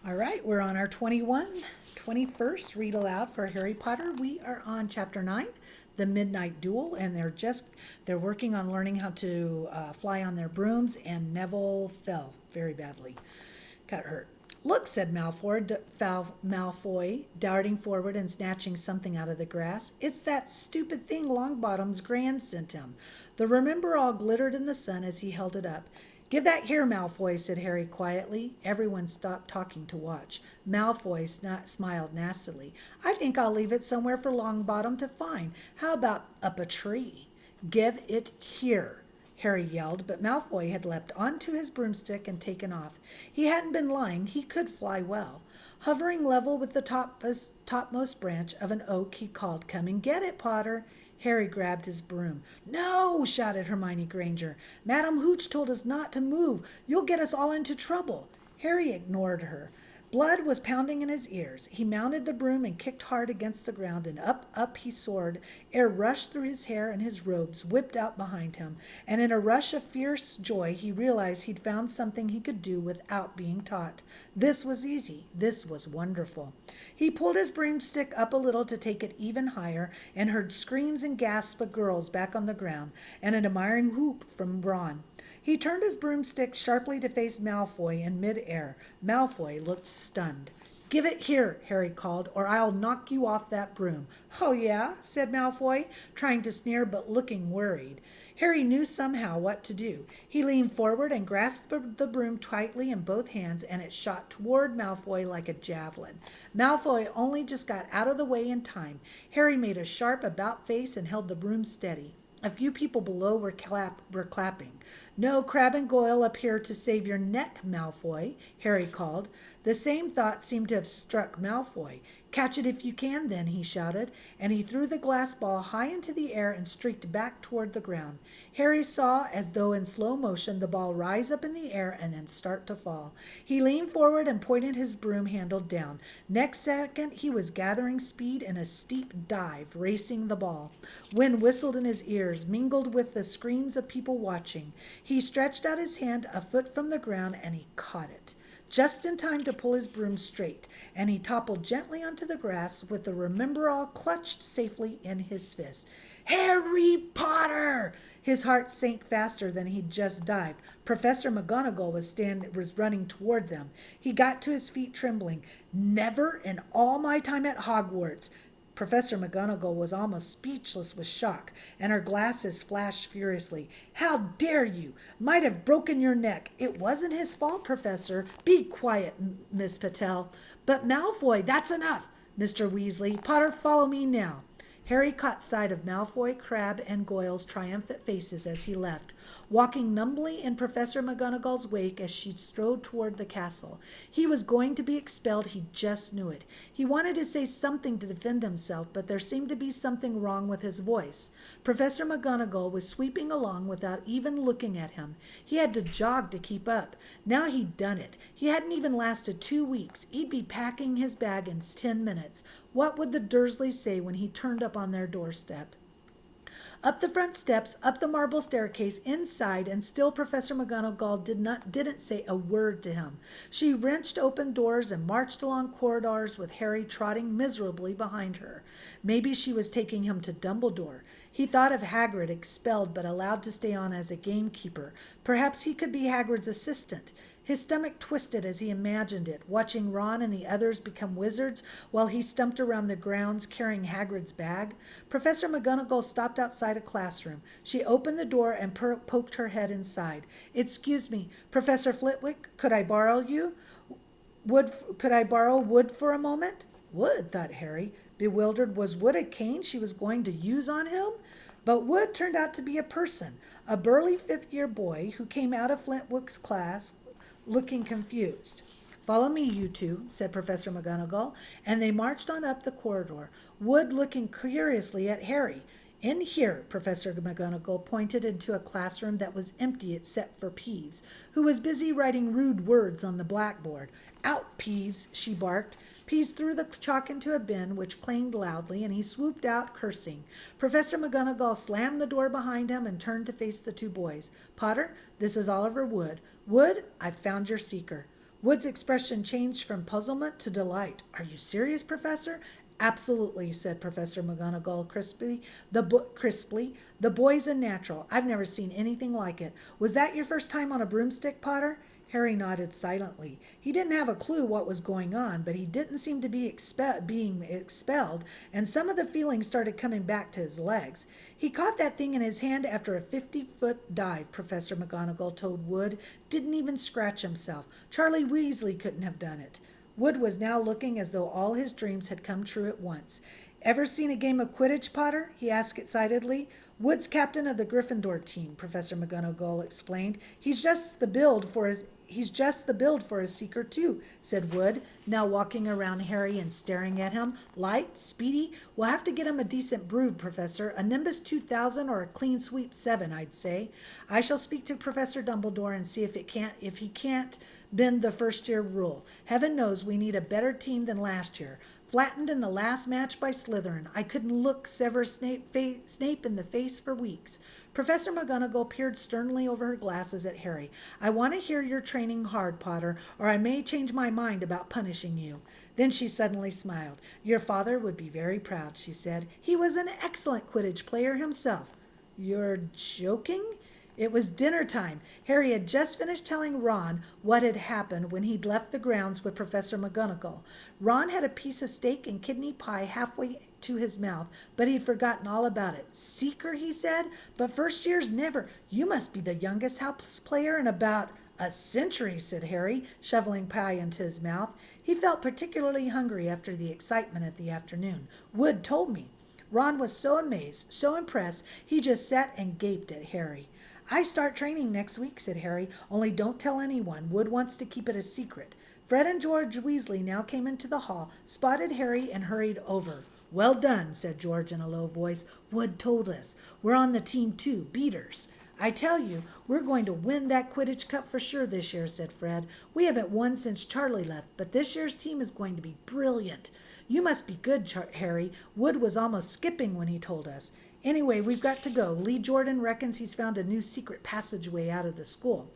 All right, we're on our 21st read aloud for Harry Potter. We are on chapter 9, The Midnight Duel, and they're working on learning how to fly on their brooms, and Neville fell very badly. Got hurt. Look, said Malfoy, darting forward and snatching something out of the grass. It's that stupid thing Longbottom's Gran sent him. The Remember All glittered in the sun as he held it up. Give that here, Malfoy, said Harry quietly. Everyone stopped talking to watch. Malfoy smiled nastily. I think I'll leave it somewhere for Longbottom to find. How about up a tree? Give it here, Harry yelled, but Malfoy had leapt onto his broomstick and taken off. He hadn't been lying. He could fly well. Hovering level with the topmost branch of an oak, he called, Come and get it, Potter. Harry grabbed his broom. No, shouted Hermione Granger. Madam Hooch told us not to move. You'll get us all into trouble. Harry ignored her. Blood was pounding in his ears. He mounted the broom and kicked hard against the ground, and up he soared. Air rushed through his hair, and his robes whipped out behind him. And in a rush of fierce joy, he realized he'd found something he could do without being taught. This was easy. This was wonderful. He pulled his broomstick up a little to take it even higher, and heard screams and gasps of girls back on the ground, and an admiring whoop from Ron. He turned his broomstick sharply to face Malfoy in mid-air. Malfoy looked stunned. Give it here, Harry called, or I'll knock you off that broom. Oh, yeah, said Malfoy, trying to sneer but looking worried. Harry knew somehow what to do. He leaned forward and grasped the broom tightly in both hands, and it shot toward Malfoy like a javelin. Malfoy only just got out of the way in time. Harry made a sharp about-face and held the broom steady. A few people below were clapping. No Crab and Goyle up here to save your neck, Malfoy, Harry called. The same thought seemed to have struck Malfoy. Catch it if you can, then, he shouted, and he threw the glass ball high into the air and streaked back toward the ground. Harry saw, as though in slow motion, the ball rise up in the air and then start to fall. He leaned forward and pointed his broom handle down. Next second, he was gathering speed in a steep dive, racing the ball. Wind whistled in his ears, mingled with the screams of people watching. He stretched out his hand a foot from the ground, and he caught it just in time to pull his broom straight, and he toppled gently onto the grass with the Remember All clutched safely in his fist. Harry Potter! His heart sank faster than he'd just dived. Professor McGonagall was running toward them. He got to his feet trembling. Never in all my time at Hogwarts. Professor McGonagall was almost speechless with shock, and her glasses flashed furiously. How dare you? Might have broken your neck. It wasn't his fault, Professor. Be quiet, Miss Patel. But Malfoy, that's enough. Mr. Weasley, Potter, follow me now. Harry caught sight of Malfoy, Crabbe, and Goyle's triumphant faces as he left, walking numbly in Professor McGonagall's wake as she strode toward the castle. He was going to be expelled, he just knew it. He wanted to say something to defend himself, but there seemed to be something wrong with his voice. Professor McGonagall was sweeping along without even looking at him. He had to jog to keep up. Now he'd done it. He hadn't even lasted 2 weeks. He'd be packing his bag in 10 minutes. What would the Dursleys say when he turned up on their doorstep? Up the front steps, up the marble staircase, inside, and still Professor McGonagall didn't say a word to him. She wrenched open doors and marched along corridors with Harry trotting miserably behind her. Maybe she was taking him to Dumbledore. He thought of Hagrid, expelled but allowed to stay on as a gamekeeper. Perhaps he could be Hagrid's assistant. His stomach twisted as he imagined it, watching Ron and the others become wizards while he stumped around the grounds carrying Hagrid's bag. Professor McGonagall stopped outside a classroom. She opened the door and poked her head inside. Excuse me, Professor Flitwick, could I borrow you? Could I borrow Wood for a moment? Wood, thought Harry. Bewildered, was Wood a cane she was going to use on him? But Wood turned out to be a person, a burly fifth-year boy who came out of Flitwick's class looking confused. Follow me, you two, said Professor McGonagall, and they marched on up the corridor, Wood looking curiously at Harry. In here, Professor McGonagall pointed into a classroom that was empty except for Peeves, who was busy writing rude words on the blackboard. Out, Peeves, she barked. Peeves threw the chalk into a bin, which clanged loudly, and he swooped out, cursing. Professor McGonagall slammed the door behind him and turned to face the two boys. Potter, this is Oliver Wood. Wood, I've found your seeker. Wood's expression changed from puzzlement to delight. Are you serious, Professor? Absolutely, said Professor McGonagall crisply. The boy's a natural. I've never seen anything like it. Was that your first time on a broomstick, Potter? Harry nodded silently. He didn't have a clue what was going on, but he didn't seem to be being expelled, and some of the feeling started coming back to his legs. He caught that thing in his hand after a 50-foot dive, Professor McGonagall told Wood. Didn't even scratch himself. Charlie Weasley couldn't have done it. Wood was now looking as though all his dreams had come true at once. Ever seen a game of Quidditch, Potter? He asked excitedly. Wood's captain of the Gryffindor team, Professor McGonagall explained. He's just the build for a seeker, too, said Wood, now walking around Harry and staring at him. Light, speedy. We'll have to get him a decent brood, Professor. A Nimbus 2000 or a Clean Sweep 7, I'd say. I shall speak to Professor Dumbledore and see if he can't bend the first-year rule. Heaven knows we need a better team than last year. Flattened in the last match by Slytherin. I couldn't look Severus Snape in the face for weeks. Professor McGonagall peered sternly over her glasses at Harry. I want to hear you're training hard, Potter, or I may change my mind about punishing you. Then she suddenly smiled. Your father would be very proud, she said. He was an excellent Quidditch player himself. You're joking? It was dinner time. Harry had just finished telling Ron what had happened when he'd left the grounds with Professor McGonagall. Ron had a piece of steak and kidney pie halfway to his mouth, but he'd forgotten all about it. Seeker, he said, but first years never. You must be the youngest house player in about a century, said Harry, shoveling pie into his mouth. He felt particularly hungry after the excitement of the afternoon. Wood told me. Ron was so amazed, so impressed, he just sat and gaped at Harry. I start training next week, said Harry, only don't tell anyone. Wood wants to keep it a secret. Fred and George Weasley now came into the hall, spotted Harry, and hurried over. Well done, said George in a low voice. Wood told us. We're on the team too, beaters. I tell you, we're going to win that Quidditch Cup for sure this year, said Fred. We haven't won since Charlie left, but this year's team is going to be brilliant. You must be good, Harry. Wood was almost skipping when he told us. Anyway, we've got to go. Lee Jordan reckons he's found a new secret passageway out of the school.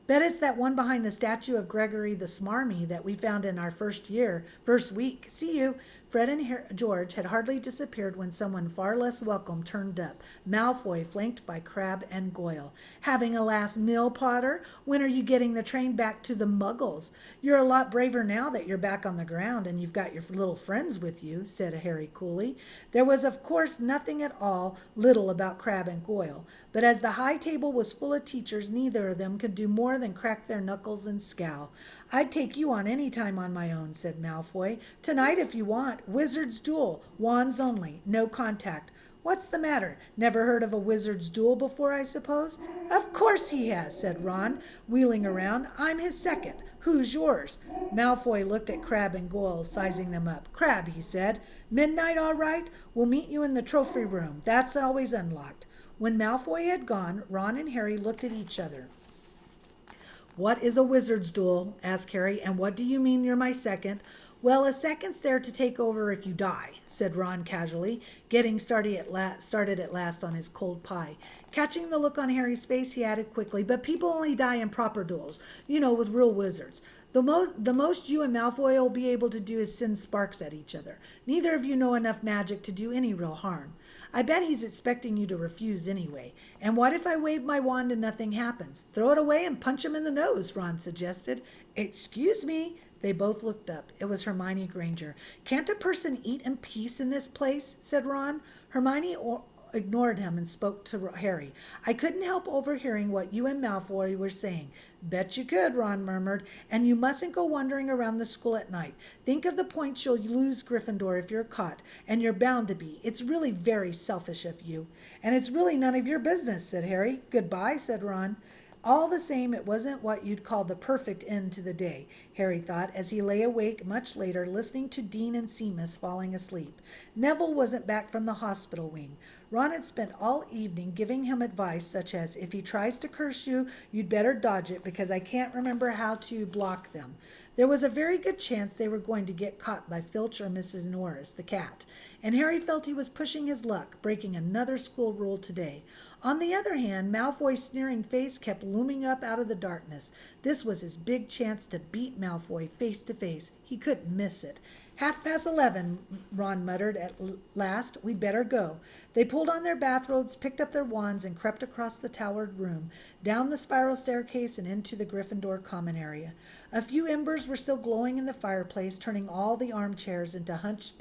Bet it's that one behind the statue of Gregory the Smarmy that we found in our first week. See you. Fred and George had hardly disappeared when someone far less welcome turned up. Malfoy, flanked by Crabbe and Goyle. Having a last meal, Potter? When are you getting the train back to the Muggles? You're a lot braver now that you're back on the ground and you've got your little friends with you, said Harry coolly. There was, of course, nothing at all little about Crabbe and Goyle, but as the high table was full of teachers, neither of them could do more than crack their knuckles and scowl. I'd take you on any time on my own, said Malfoy. Tonight, if you want. Wizard's duel. Wands only. No contact. What's the matter? Never heard of a wizard's duel before, I suppose? Of course he has, said Ron, wheeling around. I'm his second. Who's yours? Malfoy looked at Crabbe and Goyle, sizing them up. Crabbe, he said. Midnight all right? We'll meet you in the trophy room. That's always unlocked. When Malfoy had gone, Ron and Harry looked at each other. What is a wizard's duel? Asked Harry. And what do you mean you're my second? Well, a second's there to take over if you die, said Ron casually, getting started at last on his cold pie. Catching the look on Harry's face, he added quickly, but people only die in proper duels, with real wizards. The most you and Malfoy will be able to do is send sparks at each other. Neither of you know enough magic to do any real harm. I bet he's expecting you to refuse anyway. And what if I wave my wand and nothing happens? Throw it away and punch him in the nose, Ron suggested. Excuse me. They both looked up. It was Hermione Granger. Can't a person eat in peace in this place? Said Ron. Hermione ignored him and spoke to Harry. I couldn't help overhearing what you and Malfoy were saying. Bet you could, Ron murmured. And you mustn't go wandering around the school at night. Think of the points you'll lose, Gryffindor, if you're caught. And you're bound to be. It's really very selfish of you. And it's really none of your business, said Harry. Goodbye, said Ron. All the same, it wasn't what you'd call the perfect end to the day, Harry thought, as he lay awake much later listening to Dean and Seamus falling asleep. Neville wasn't back from the hospital wing. Ron had spent all evening giving him advice such as, if he tries to curse you, you'd better dodge it because I can't remember how to block them. There was a very good chance they were going to get caught by Filch or Mrs. Norris, the cat, and Harry felt he was pushing his luck, breaking another school rule today. On the other hand, Malfoy's sneering face kept looming up out of the darkness. This was his big chance to beat Malfoy face to face. He couldn't miss it. 11:30, Ron muttered at last. We'd better go. They pulled on their bathrobes, picked up their wands, and crept across the towered room, down the spiral staircase, and into the Gryffindor common area. A few embers were still glowing in the fireplace, turning all the armchairs into hunched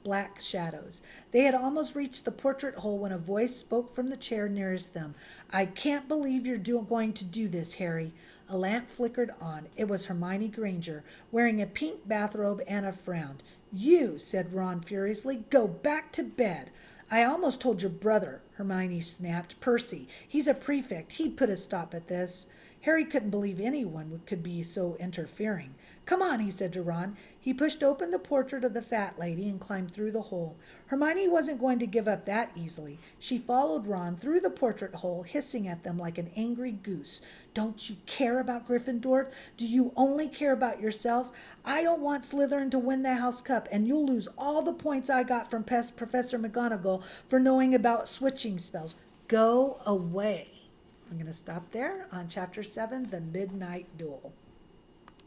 black shadows. They had almost reached the portrait hole when a voice spoke from the chair nearest them. I can't believe you're going to do this, Harry. A lamp flickered on. It was Hermione Granger, wearing a pink bathrobe and a frown. You, said Ron furiously, go back to bed. I almost told your brother, Hermione snapped. Percy, he's a prefect. He'd put a stop at this. Harry couldn't believe anyone could be so interfering. Come on, he said to Ron. He pushed open the portrait of the fat lady and climbed through the hole. Hermione wasn't going to give up that easily. She followed Ron through the portrait hole, hissing at them like an angry goose. Don't you care about Gryffindor? Do you only care about yourselves? I don't want Slytherin to win the House Cup, and you'll lose all the points I got from Professor McGonagall for knowing about switching spells. Go away. I'm going to stop there on Chapter 7, The Midnight Duel.